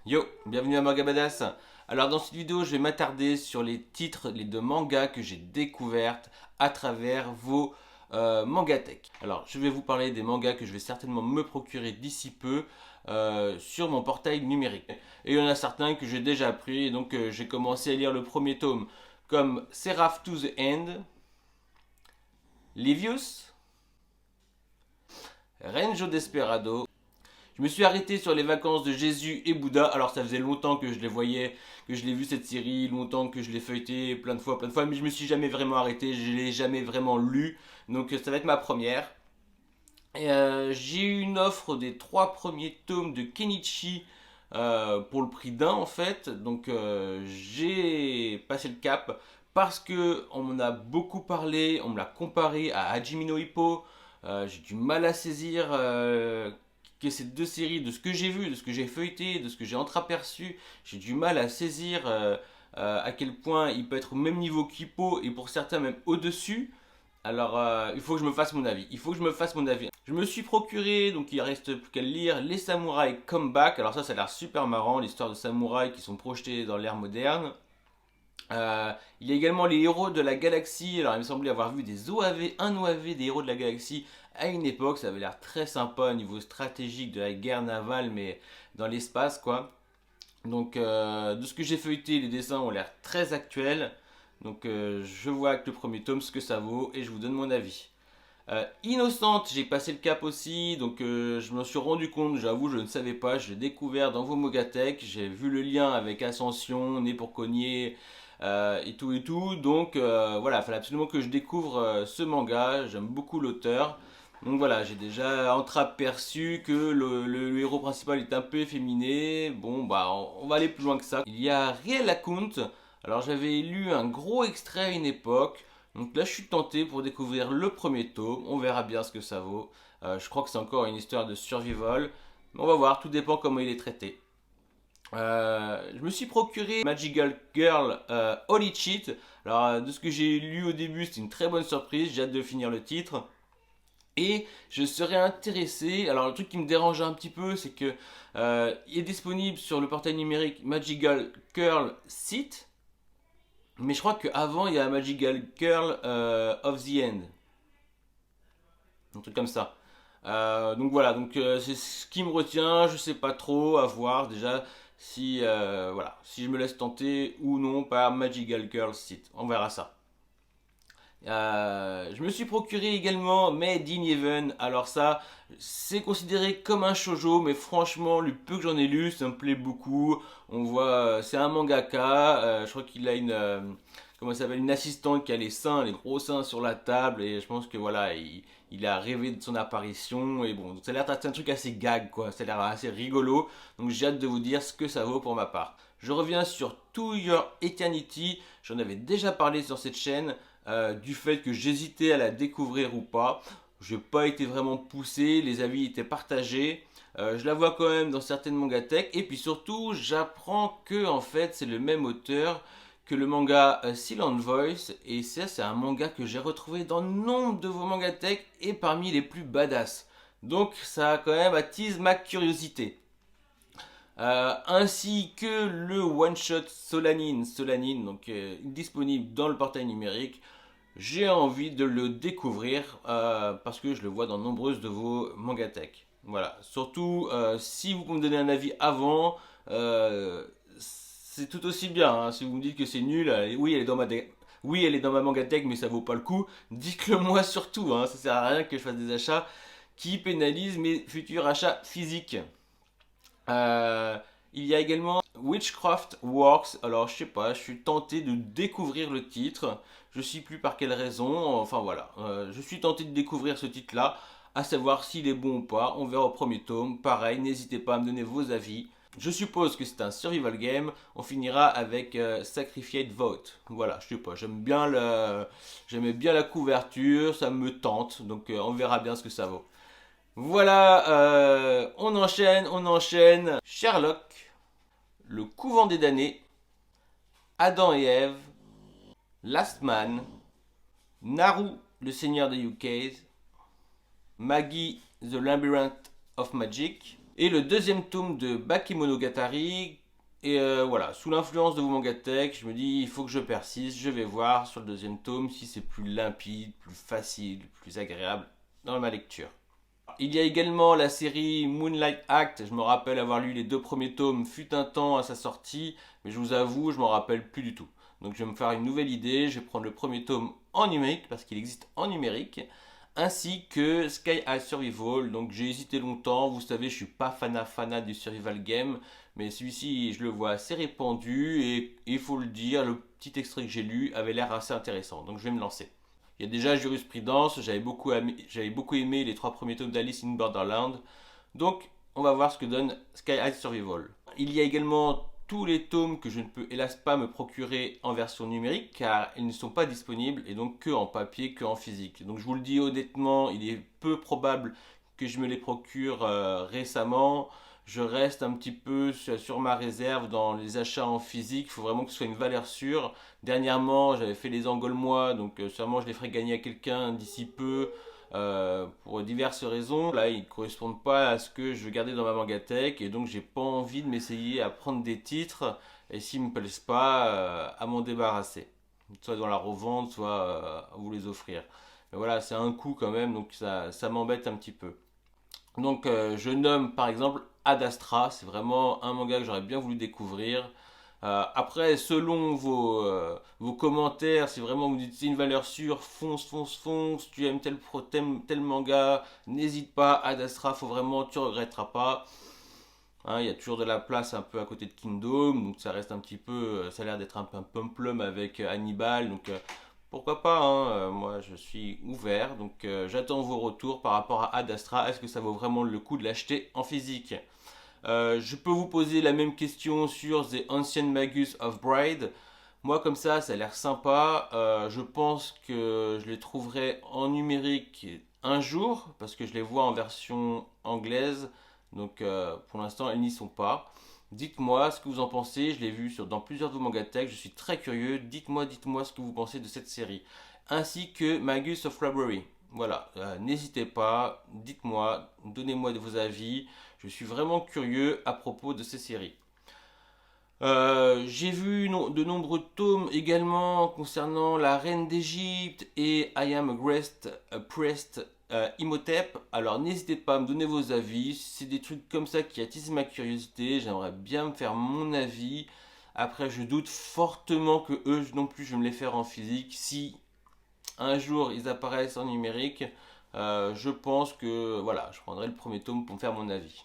Yo, bienvenue à Manga Badass. Alors dans cette vidéo, je vais m'attarder sur les titres de mangas que j'ai découvertes à travers vos Mangatech. Alors je vais vous parler des mangas que je vais certainement me procurer d'ici peu sur mon portail numérique. Et il y en a certains que j'ai déjà pris, et donc j'ai commencé à lire le premier tome, comme Seraph to the End, Livius, Renjo Desperado. Je me suis arrêté sur les vacances de Jésus et Bouddha. Alors ça faisait longtemps que je les voyais, que je l'ai vu cette série, longtemps que je l'ai feuilleté plein de fois, mais je me suis jamais vraiment arrêté, je l'ai jamais vraiment lu. Donc ça va être ma première. Et, j'ai eu une offre des trois premiers tomes de Kenichi pour le prix d'un en fait. Donc j'ai passé le cap parce que on m'en a beaucoup parlé, on me l'a comparé à Hajime no Ippo. J'ai du mal à saisir que ces deux séries, de ce que j'ai vu, de ce que j'ai feuilleté, de ce que j'ai entreaperçu, j'ai du mal à saisir à quel point il peut être au même niveau qu'Hippo et pour certains même au-dessus. Alors, il faut que je me fasse mon avis. Il faut que je me fasse mon avis. Je me suis procuré, donc il reste plus qu'à le lire, Les Samouraïs Comeback. Alors ça a l'air super marrant, l'histoire de samouraïs qui sont projetés dans l'ère moderne. Il y a également les héros de la galaxie. Alors il me semblait avoir vu des OAV, un OAV des héros de la galaxie à une époque. Ça avait l'air très sympa au niveau stratégique de la guerre navale, mais dans l'espace quoi. Donc de ce que j'ai feuilleté, les dessins ont l'air très actuels. Donc je vois avec le premier tome ce que ça vaut et je vous donne mon avis. Innocente, j'ai passé le cap aussi, donc je me suis rendu compte, j'avoue, je ne savais pas, je l'ai découvert dans vos Mogatech, j'ai vu le lien avec Ascension, Né pour Cogner, et tout, donc voilà, il fallait absolument que je découvre ce manga, j'aime beaucoup l'auteur, donc voilà, j'ai déjà entreaperçu que le héros principal est un peu efféminé, bon bah on va aller plus loin que ça. Il y a Riel Account, alors j'avais lu un gros extrait à une époque, donc là, je suis tenté pour découvrir le premier tome. On verra bien ce que ça vaut. Je crois que c'est encore une histoire de survival. On va voir, tout dépend comment il est traité. Je me suis procuré Magical Girl Holy Cheat. Alors, de ce que j'ai lu au début, c'est une très bonne surprise. J'ai hâte de finir le titre. Et je serais intéressé. Alors, le truc qui me dérange un petit peu, c'est que il est disponible sur le portail numérique Magical Girl Site. Mais je crois qu'avant, il y a Magical Girl of the End. Un truc comme ça. Donc voilà, donc c'est ce qui me retient. Je sais pas trop, à voir déjà si, voilà, si je me laisse tenter ou non par Magical Girl Site. On verra ça. Je me suis procuré également Made in Heaven. Alors ça, c'est considéré comme un shoujo, mais franchement, le peu que j'en ai lu, ça me plaît beaucoup. On voit, c'est un mangaka. Je crois qu'il a une, comment ça s'appelle, une assistante qui a les seins, les gros seins sur la table, et je pense que voilà, il a rêvé de son apparition. Et bon, ça a l'air d'être un truc assez gag, quoi. Ça a l'air assez rigolo. Donc j'ai hâte de vous dire ce que ça vaut pour ma part. Je reviens sur To Your Eternity. J'en avais déjà parlé sur cette chaîne du fait que j'hésitais à la découvrir ou pas. Je n'ai pas été vraiment poussé, les avis étaient partagés. Je la vois quand même dans certaines mangatech. Et puis surtout, j'apprends que en fait, c'est le même auteur que le manga Silent Voice. Et ça, c'est un manga que j'ai retrouvé dans nombre de vos mangatech et parmi les plus badass. Donc ça quand même attise ma curiosité. Ainsi que le one-shot Solanine donc disponible dans le portail numérique. J'ai envie de le découvrir parce que je le vois dans nombreuses de vos mangatech. Voilà, surtout si vous pouvez me donner un avis avant, c'est tout aussi bien. Hein. Si vous me dites que c'est nul, oui, elle est dans oui, elle est dans ma mangatech, mais ça vaut pas le coup. Dites-le moi surtout. Hein. Ça sert à rien que je fasse des achats qui pénalisent mes futurs achats physiques. Euh, il y a également Witchcraft Works. Alors, je sais pas, je suis tenté de découvrir le titre. Je sais plus par quelle raison. Enfin voilà, je suis tenté de découvrir ce titre-là, à savoir s'il est bon ou pas. On verra au premier tome. Pareil, n'hésitez pas à me donner vos avis. Je suppose que c'est un survival game. On finira avec Sacrified Vote. Voilà, je sais pas, j'aimais bien la couverture, ça me tente. Donc on verra bien ce que ça vaut. Voilà, on enchaîne, on enchaîne. Sherlock, le couvent des damnés, Adam et Ève, Last Man, Naru, le seigneur des UKs, Maggie, The Labyrinth of Magic, Et le deuxième tome de Bakemonogatari. Et voilà, sous l'influence de vos mangatech, je me dis il faut que je persiste, je vais voir sur le deuxième tome si c'est plus limpide, plus facile, plus agréable dans ma lecture. Il y a également la série Moonlight Act. Je me rappelle avoir lu les 2 premiers tomes fut un temps à sa sortie, mais je vous avoue, je m'en rappelle plus du tout. Donc je vais me faire une nouvelle idée. Je vais prendre le premier tome en numérique parce qu'il existe en numérique, ainsi que Sky High Survival. Donc j'ai hésité longtemps. Vous savez, je suis pas fanat du survival game, mais celui-ci, je le vois assez répandu et il faut le dire, le petit extrait que j'ai lu avait l'air assez intéressant. Donc je vais me lancer. Il y a déjà Jurisprudence, j'avais beaucoup aimé les 3 premiers tomes d'Alice in Borderland. Donc, on va voir ce que donne Sky High Survival. Il y a également tous les tomes que je ne peux hélas pas me procurer en version numérique car ils ne sont pas disponibles et donc que en papier, que en physique. Donc je vous le dis honnêtement, il est peu probable que je me les procure récemment. Je reste un petit peu sur ma réserve dans les achats en physique. Il faut vraiment que ce soit une valeur sûre. Dernièrement, j'avais fait les Angolmois, donc sûrement je les ferai gagner à quelqu'un d'ici peu pour diverses raisons. Là, ils ne correspondent pas à ce que je gardais dans ma mangatech et donc j'ai pas envie de m'essayer à prendre des titres et s'ils me plaisent pas, à m'en débarrasser. Soit dans la revente, soit à vous les offrir. Mais voilà, c'est un coût quand même, donc ça m'embête un petit peu. Donc je nomme par exemple Ad Astra, c'est vraiment un manga que j'aurais bien voulu découvrir. Après, selon vos commentaires, si vraiment vous dites c'est une valeur sûre, fonce, fonce, fonce, tu aimes tel manga, n'hésite pas, Ad Astra, faut vraiment, tu regretteras pas. Hein, il y a toujours de la place un peu à côté de Kingdom, donc ça reste un petit peu, ça a l'air d'être un peu un pumplum avec Hannibal, donc pourquoi pas, hein, moi je suis ouvert, donc j'attends vos retours par rapport à Ad Astra, est-ce que ça vaut vraiment le coup de l'acheter en physique? Je peux vous poser la même question sur The Ancient Magus of Bride. Moi, comme ça a l'air sympa. Je pense que je les trouverai en numérique un jour, parce que je les vois en version anglaise. Donc, pour l'instant, elles n'y sont pas. Dites-moi ce que vous en pensez. Je l'ai vu dans plusieurs de vos mangatech. Je suis très curieux. Dites-moi ce que vous pensez de cette série. Ainsi que Magus of Library. Voilà, n'hésitez pas, dites-moi, donnez-moi de vos avis. Je suis vraiment curieux à propos de ces séries. J'ai vu de nombreux tomes également concernant la reine d'Égypte et I Am a Priest Imhotep. Alors n'hésitez pas à me donner vos avis. C'est des trucs comme ça qui attisent ma curiosité. J'aimerais bien me faire mon avis. Après, je doute fortement que eux non plus, je vais me les faire en physique. Si un jour ils apparaissent en numérique, je pense que voilà, je prendrai le premier tome pour me faire mon avis.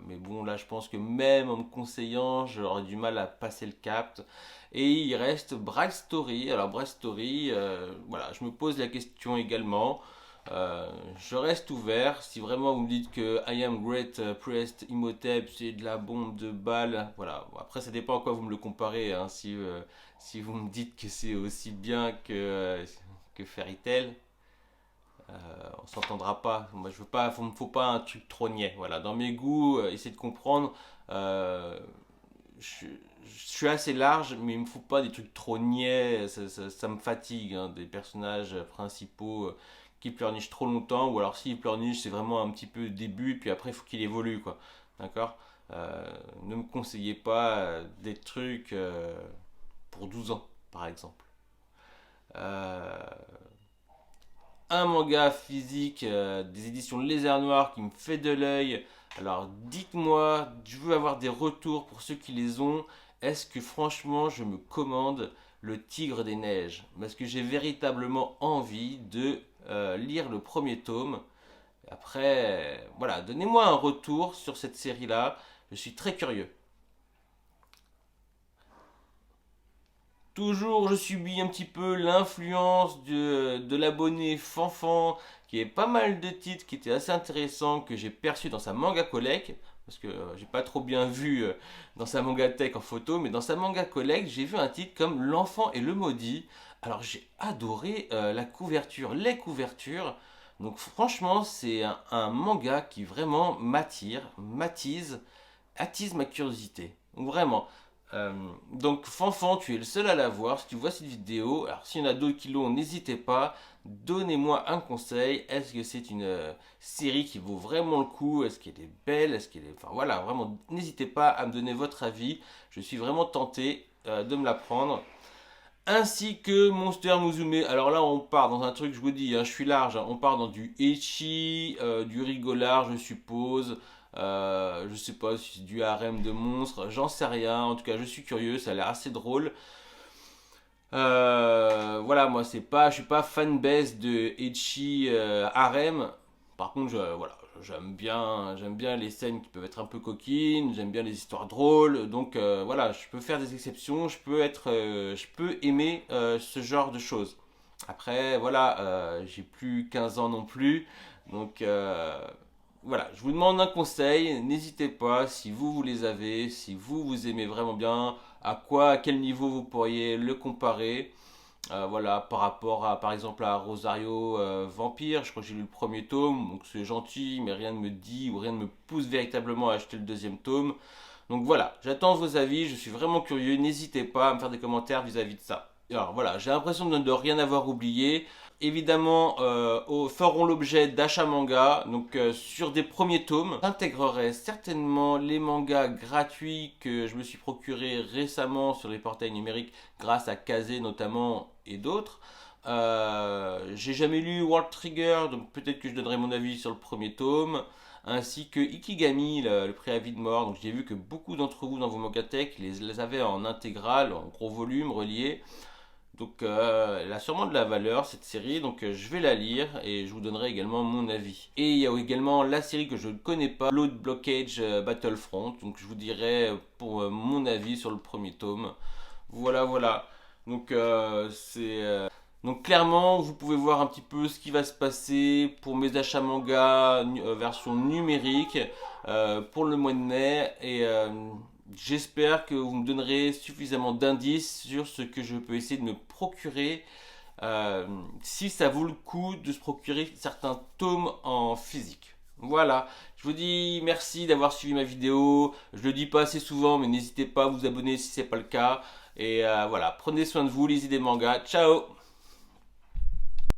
Mais bon, là, je pense que même en me conseillant, j'aurais du mal à passer le cap. Et il reste Bright Story. Alors, Bright Story, voilà, je me pose la question également. Je reste ouvert. Si vraiment vous me dites que I Am Great Priest Imhotep, c'est de la bombe de balles, voilà. Bon, après, ça dépend à quoi vous me le comparez. Hein. Si vous me dites que c'est aussi bien que Fairy Tail, on s'entendra pas. Moi, je veux pas, me faut pas un truc trop niais. Voilà, dans mes goûts, essayez de comprendre. Euh, je, je suis assez large, mais il me faut pas des trucs trop niais. Ça me fatigue, hein, des personnages principaux qui pleurnichent trop longtemps. Ou alors, s'ils pleurnichent, c'est vraiment un petit peu le début, puis après, il faut qu'il évolue, quoi. D'accord. Ne me conseillez pas des trucs pour 12 ans, par exemple. Euh, un manga physique des éditions Lézard Noir qui me fait de l'œil. Alors dites-moi, je veux avoir des retours pour ceux qui les ont. Est-ce que franchement je me commande le Tigre des Neiges? Parce que j'ai véritablement envie de lire le premier tome. Après, voilà, donnez-moi un retour sur cette série-là. Je suis très curieux. Toujours, je subis un petit peu l'influence de l'abonné Fanfan, qui est pas mal de titres qui étaient assez intéressants que j'ai perçus dans sa manga collect, parce que j'ai pas trop bien vu dans sa manga tech en photo, mais dans sa manga collect, j'ai vu un titre comme L'Enfant et le Maudit. Alors j'ai adoré la couverture, les couvertures. Donc franchement, c'est un manga qui vraiment attise ma curiosité. Vraiment. Euh, donc Fanfan, tu es le seul à la voir. Si tu vois cette vidéo, alors s'il y en a d'autres qui l'ont, n'hésitez pas. Donnez-moi un conseil. Est-ce que c'est une série qui vaut vraiment le coup? Est-ce qu'elle est belle? Est-ce qu'elle est... Enfin voilà, vraiment, n'hésitez pas à me donner votre avis. Je suis vraiment tenté de me la prendre. Ainsi que Monster Musume. Alors là, on part dans un truc, je vous dis, hein, je suis large. Hein, on part dans du ecchi, du rigolard, je suppose. Je sais pas si c'est du harem de monstres, j'en sais rien. En tout cas, je suis curieux, ça a l'air assez drôle. Voilà, moi, je suis pas fanbase de ecchi harem. Par contre, voilà, j'aime bien les scènes qui peuvent être un peu coquines, j'aime bien les histoires drôles, donc voilà, je peux faire des exceptions, je peux aimer ce genre de choses. Après, voilà, j'ai plus 15 ans non plus, donc voilà, je vous demande un conseil, n'hésitez pas si vous les avez, si vous aimez vraiment bien, à quel niveau vous pourriez le comparer. Voilà, par rapport à, par exemple, à Rosario Vampire, je crois que j'ai lu le premier tome, donc c'est gentil, mais rien ne me dit ou rien ne me pousse véritablement à acheter le deuxième tome. Donc voilà, j'attends vos avis, je suis vraiment curieux, n'hésitez pas à me faire des commentaires vis-à-vis de ça. Alors voilà, j'ai l'impression de rien avoir oublié. Évidemment, feront l'objet d'achats manga, donc sur des premiers tomes. J'intégrerai certainement les mangas gratuits que je me suis procuré récemment sur les portails numériques grâce à Kazé notamment et d'autres. J'ai jamais lu World Trigger, donc peut-être que je donnerai mon avis sur le premier tome, ainsi que Ikigami, le préavis de mort. Donc j'ai vu que beaucoup d'entre vous dans vos mangathèques les avaient en intégrale, en gros volume relié. Donc elle a sûrement de la valeur cette série, donc je vais la lire et je vous donnerai également mon avis. Et il y a également la série que je ne connais pas, Blood Blockage Battlefront, donc je vous dirai pour mon avis sur le premier tome. Voilà, voilà. Donc donc clairement, vous pouvez voir un petit peu ce qui va se passer pour mes achats manga version numérique pour le mois de mai. Et j'espère que vous me donnerez suffisamment d'indices sur ce que je peux essayer de me procurer. Si ça vaut le coup de se procurer certains tomes en physique. Voilà, je vous dis merci d'avoir suivi ma vidéo. Je le dis pas assez souvent, mais n'hésitez pas à vous abonner si ce n'est pas le cas. Et voilà, prenez soin de vous, lisez des mangas. Ciao!